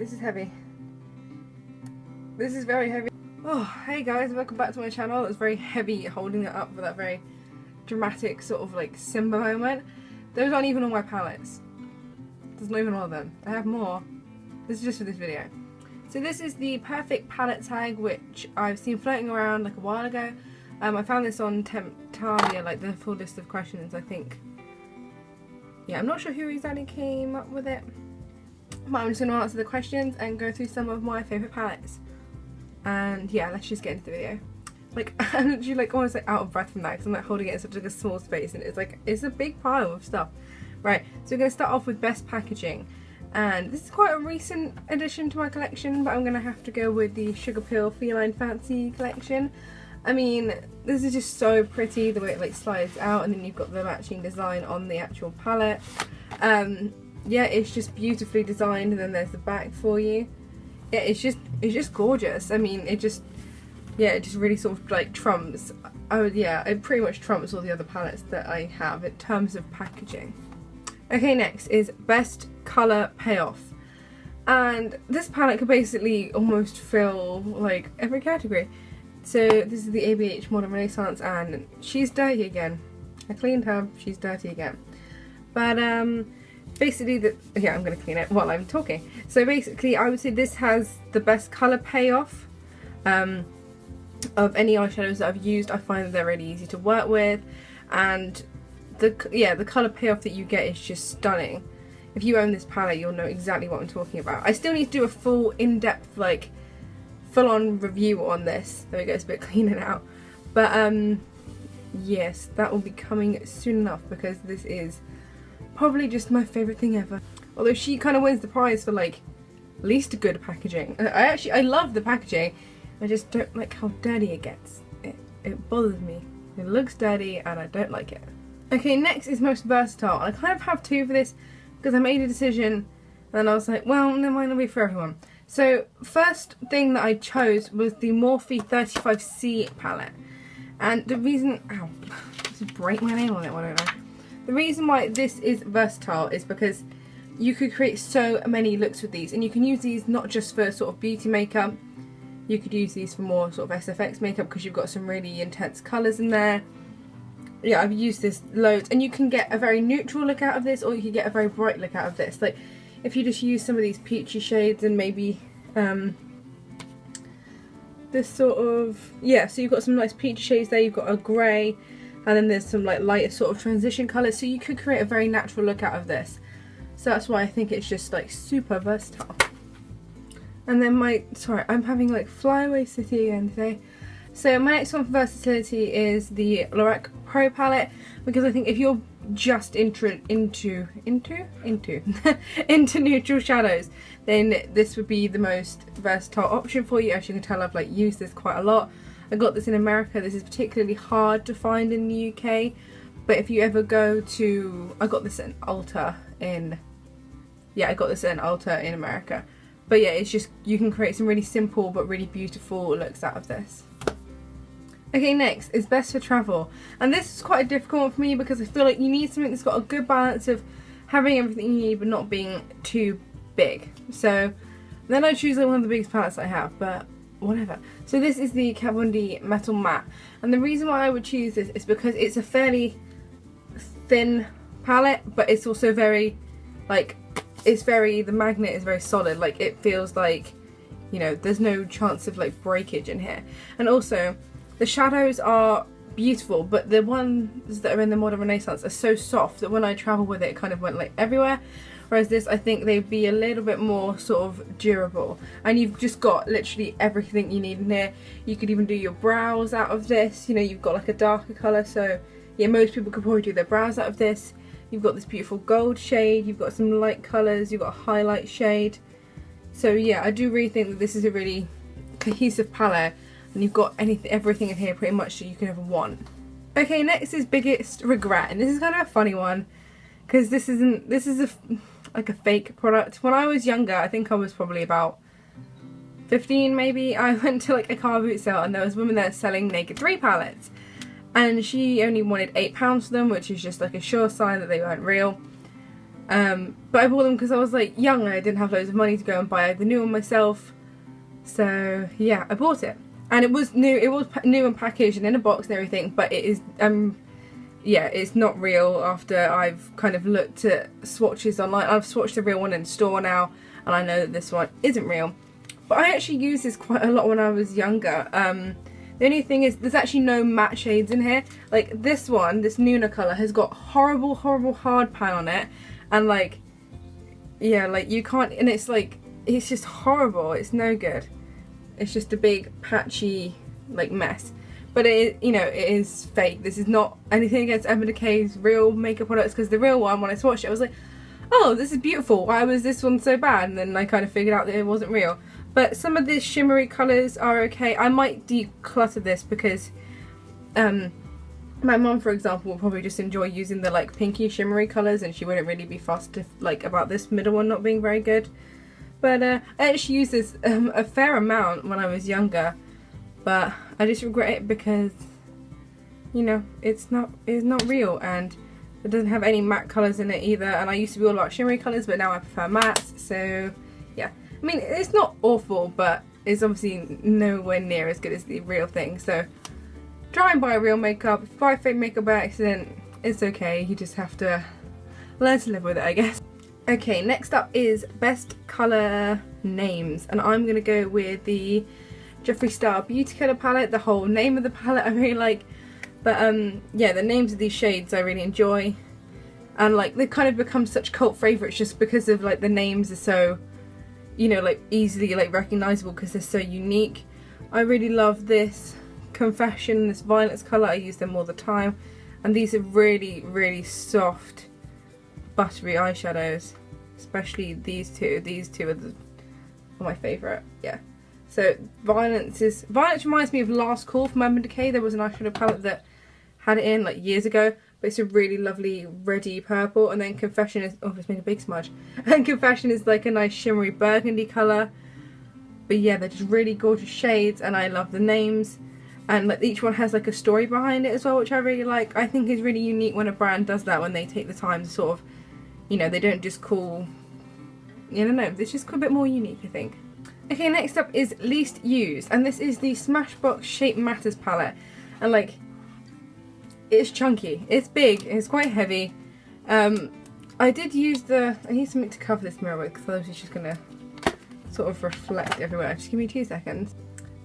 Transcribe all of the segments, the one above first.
This is heavy. This is very heavy. Oh, hey guys, welcome back to my channel. It's very heavy holding it up for that very dramatic sort of like Simba moment. Those aren't even all my palettes. There's not even all of them. I have more. This is just for this video. So this is the Perfect Palette tag, which I've seen floating around like a while ago. I found this on Temptalia, like the full list of questions, I think. Yeah, I'm not sure who exactly came up with it. But I'm just going to answer the questions and go through some of my favourite palettes. And yeah, let's just get into the video. Like, I'm literally like almost like out of breath from that because I'm like holding it in such like a small space and it's a big pile of stuff. Right, so we're going to start off with best packaging. And this is quite a recent addition to my collection, but I'm going to have to go with the Sugarpill Feline Fancy collection. I mean, this is just so pretty, the way it like slides out and then you've got the matching design on the actual palette. Yeah, it's just beautifully designed, and then there's the back for you. Yeah, it's just gorgeous. I mean, it just really sort of like trumps. It pretty much trumps all the other palettes that I have in terms of packaging. Okay, next is best colour payoff, and this palette could basically almost fill like every category. So this is the ABH Modern Renaissance, and she's dirty again. I cleaned her, she's dirty again. But basically, I'm going to clean it while I'm talking. So basically, I would say this has the best colour payoff of any eyeshadows that I've used. I find that they're really easy to work with, and the colour payoff that you get is just stunning. If you own this palette, you'll know exactly what I'm talking about. I still need to do a full, in-depth, like, full-on review on this. There we go, it's a bit cleaner now. But yes, that will be coming soon enough because this is probably just my favourite thing ever. Although she kind of wins the prize for like least good packaging. I love the packaging. I just don't like how dirty it gets. It bothers me. It looks dirty and I don't like it. Okay, next is most versatile. I kind of have two for this because I made a decision and I was like, well, there might not be for everyone. So first thing that I chose was the Morphe 35C palette. And the reason, ow, just break my nail on it, why don't I? The reason why this is versatile is because you could create so many looks with these, and you can use these not just for sort of beauty makeup, you could use these for more sort of SFX makeup because you've got some really intense colours in there. Yeah, I've used this loads, and you can get a very neutral look out of this, or you can get a very bright look out of this. Like, if you just use some of these peachy shades and maybe this sort of, yeah, so you've got some nice peachy shades there, you've got a grey, and then there's some like lighter sort of transition colours, so you could create a very natural look out of this. So that's why I think it's just like super versatile. And then sorry, I'm having like Flyaway City again today. So my next one for versatility is the Lorac Pro palette, because I think if you're just into neutral shadows, then this would be the most versatile option for you. As you can tell, I've like used this quite a lot. I got this in America. This is particularly hard to find in the UK, but if you ever go to, I got this at an Ulta in America. But yeah, it's just, you can create some really simple but really beautiful looks out of this. Okay, next is best for travel, and this is quite a difficult one for me because I feel like you need something that's got a good balance of having everything you need but not being too big. So then I choose like one of the biggest palettes I have, but whatever. So this is the Kat Von D Metal Matte, and the reason why I would choose this is because it's a fairly thin palette, but it's also very, like, the magnet is very solid. Like, it feels like, you know, there's no chance of like breakage in here. And also the shadows are beautiful, but the ones that are in the Modern Renaissance are so soft that when I travel with it, it kind of went like everywhere. Whereas this, I think they'd be a little bit more sort of durable. And you've just got literally everything you need in here. You could even do your brows out of this. You know, you've got like a darker colour, so yeah, most people could probably do their brows out of this. You've got this beautiful gold shade, you've got some light colours, you've got a highlight shade. So yeah, I do really think that this is a really cohesive palette, and you've got everything in here pretty much that you could ever want. Okay, next is biggest regret, and this is kind of a funny one because this is like a fake product. When I was younger, I think I was probably about 15 maybe, I went to like a car boot sale and there was a woman there selling Naked 3 palettes, and she only wanted £8 for them, which is just like a sure sign that they weren't real. But I bought them because I was like young and I didn't have loads of money to go and buy the new one myself. So yeah, I bought it, and it was new. It was new and packaged and in a box and everything. But it is yeah, it's not real. After I've kind of looked at swatches online, I've swatched the real one in store now, and I know that this one isn't real. But I actually used this quite a lot when I was younger. The only thing is, there's actually no matte shades in here. Like this one, this Nuna colour, has got horrible, horrible hard pan on it, and like, yeah, like you can't, and it's like, it's just horrible. It's no good. It's just a big patchy like mess. But it, you know, it is fake. This is not anything against Urban Decay's real makeup products, because the real one, when I swatched it, I was like, oh, this is beautiful. Why was this one so bad? And then I kind of figured out that it wasn't real. But some of these shimmery colours are okay. I might declutter this because my mum, for example, would probably just enjoy using the like pinky shimmery colours, and she wouldn't really be fussed if, like, about this middle one not being very good. But I actually used this a fair amount when I was younger, but I just regret it because, you know, it's not real, and it doesn't have any matte colours in it either. And I used to be all about shimmery colours, but now I prefer mattes. So yeah, I mean, it's not awful, but it's obviously nowhere near as good as the real thing. So try and buy real makeup. If you buy fake makeup by accident, it's okay. You just have to learn to live with it, I guess. Okay, next up is best colour names, and I'm going to go with the Jeffree Star Beauty Colour palette. The whole name of the palette I really like, but yeah, the names of these shades I really enjoy, and like they've kind of become such cult favourites just because of like the names are so, you know, like easily like recognisable because they're so unique. I really love this Confession, this Violets colour. I use them all the time, and these are really, really soft buttery eyeshadows, especially these two. These two are my favourite. Yeah. So Violets reminds me of Last Call from Urban Decay. There was an eyeshadow palette that had it in like years ago, but it's a really lovely reddy purple. And then Confession is, oh, it's made a big smudge. And Confession is like a nice shimmery burgundy colour. But yeah, they're just really gorgeous shades, and I love the names. And like each one has like a story behind it as well, which I really like. I think is really unique when a brand does that, when they take the time to sort of, you know, they don't just call, you don't know, it's just a bit more unique, I think. Okay, next up is least used, and this is the Smashbox Shape Matters palette. And like, it's chunky, it's big, it's quite heavy. I did use I need something to cover this mirror with, because otherwise it's just gonna sort of reflect everywhere. Just give me 2 seconds.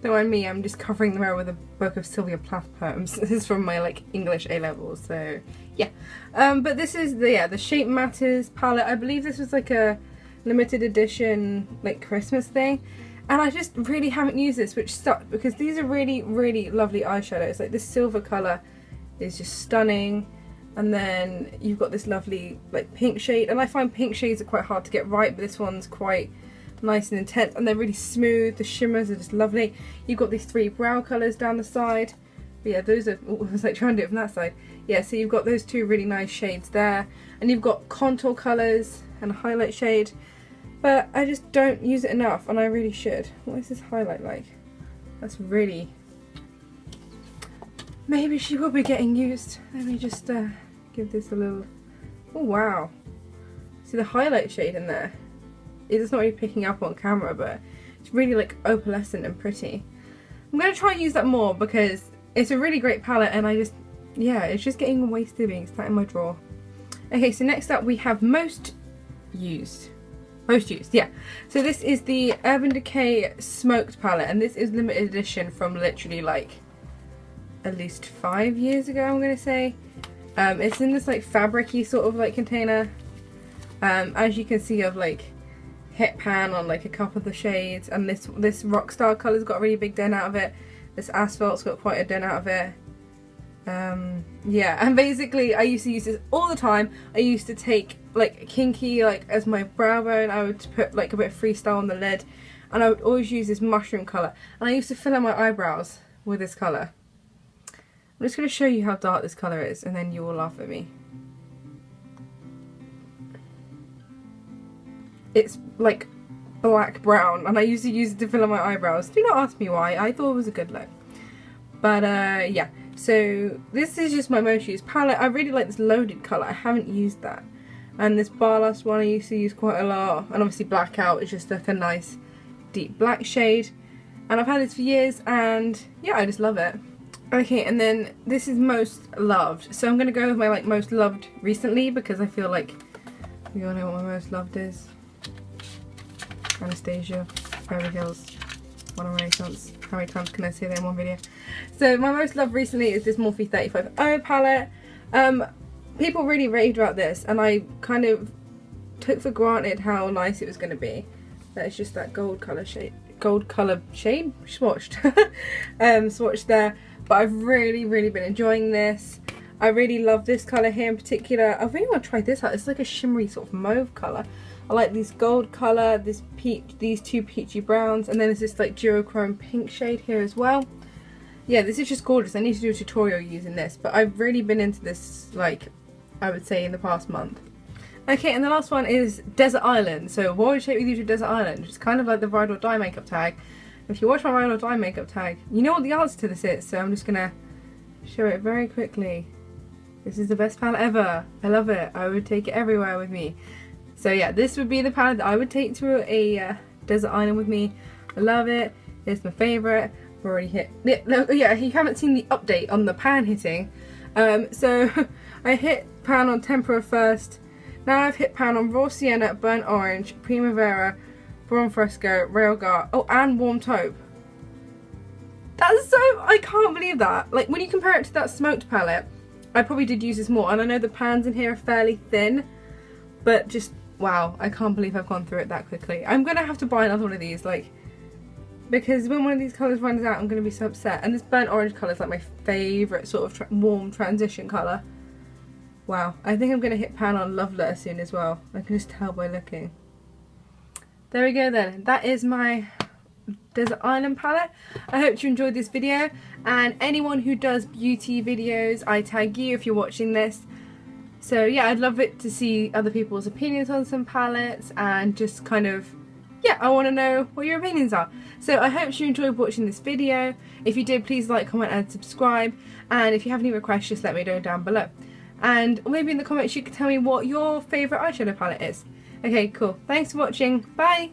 Don't mind me, I'm just covering the mirror with a book of Sylvia Plath poems. This is from my like English A levels, so yeah. But this is the Shape Matters palette. I believe this was like a limited edition like Christmas thing, and I just really haven't used this, which sucked, because these are really, really lovely eyeshadows. Like this silver colour is just stunning, and then you've got this lovely like pink shade, and I find pink shades are quite hard to get right, but this one's quite nice and intense, and they're really smooth. The shimmers are just lovely. You've got these 3 brow colours down the side, but yeah, those are, oh, I was like trying to do it from that side. Yeah, so you've got those 2 really nice shades there, and you've got contour colours and a highlight shade, but I just don't use it enough, and I really should. What is this highlight like? That's really, maybe she will be getting used. Let me just give this a little, oh wow, see the highlight shade in there? It's not really picking up on camera, but it's really like opalescent and pretty. I'm going to try and use that more because it's a really great palette, and I just, yeah, it's just getting wasted being sat in my drawer. Okay, so next up we have most used, yeah. So this is the Urban Decay Smoked palette, and this is limited edition from literally like at least 5 years ago, I'm going to say. It's in this like fabric-y sort of like container. As you can see, I've like hit pan on like a couple of the shades, and this Rockstar colour's got a really big dent out of it. This Asphalt's got quite a dent out of it. Yeah, and basically I used to use this all the time. I used to take like Kinky like as my brow bone. I would put like a bit of Freestyle on the lid, and I would always use this mushroom colour, and I used to fill in my eyebrows with this colour. I'm just going to show you how dark this colour is, and then you will laugh at me. It's like black brown, and I used to use it to fill in my eyebrows. Do not ask me why, I thought it was a good look. But yeah, so this is just my most used palette. I really like this Loaded colour, I haven't used that. And this Barlas one I used to use quite a lot. And obviously Blackout is just like a nice deep black shade. And I've had this for years and yeah, I just love it. Okay, and then this is most loved. So I'm going to go with my like most loved recently because I feel like you all know what my most loved is. Anastasia, Beverly Hills, One Renaissance. How many times can I say that in one video? So my most loved recently is this Morphe 35O palette. People really raved about this and I kind of took for granted how nice it was going to be. That is just that gold colour shade swatched swatched there, but I've really been enjoying this. I really love this colour here in particular. I really want to try this out. It's like a shimmery sort of mauve colour. I like this gold colour, this peach, these two peachy browns, and then there's this like duochrome pink shade here as well. Yeah, this is just gorgeous. I need to do a tutorial using this, but I've really been into this, like, I would say in the past month. Okay, and the last one is Desert Island. So what would shape with you to Desert Island? It's kind of like the Ride or Die makeup tag. If you watch my Ride or Die makeup tag, you know what the answer to this is, so I'm just gonna show it very quickly. This is the best palette ever. I love it. I would take it everywhere with me. So yeah, this would be the palette that I would take to a Desert Island with me. I love it. It's my favourite. I've already hit... Yeah, you haven't seen the update on the pan hitting. So I hit pan on Tempera first. Now I've hit pan on Raw Sienna, Burnt Orange, Primavera, Bron Fresco, Railgar, oh, and Warm Taupe. That's so... I can't believe that. Like, when you compare it to that smoked palette, I probably did use this more. And I know the pans in here are fairly thin, but just, wow, I can't believe I've gone through it that quickly. I'm going to have to buy another one of these, like, because when one of these colours runs out, I'm going to be so upset. And this Burnt Orange colour is like my favourite sort of warm transition colour. Wow, I think I'm going to hit pan on Love Letter soon as well. I can just tell by looking. There we go then. That is my Desert Island palette. I hope you enjoyed this video, and anyone who does beauty videos, I tag you if you're watching this. So yeah, I'd love it to see other people's opinions on some palettes, and just kind of, yeah, I want to know what your opinions are. So I hope you enjoyed watching this video. If you did, please like, comment and subscribe, and if you have any requests, just let me know down below. And maybe in the comments you can tell me what your favourite eyeshadow palette is. Okay, cool. Thanks for watching. Bye!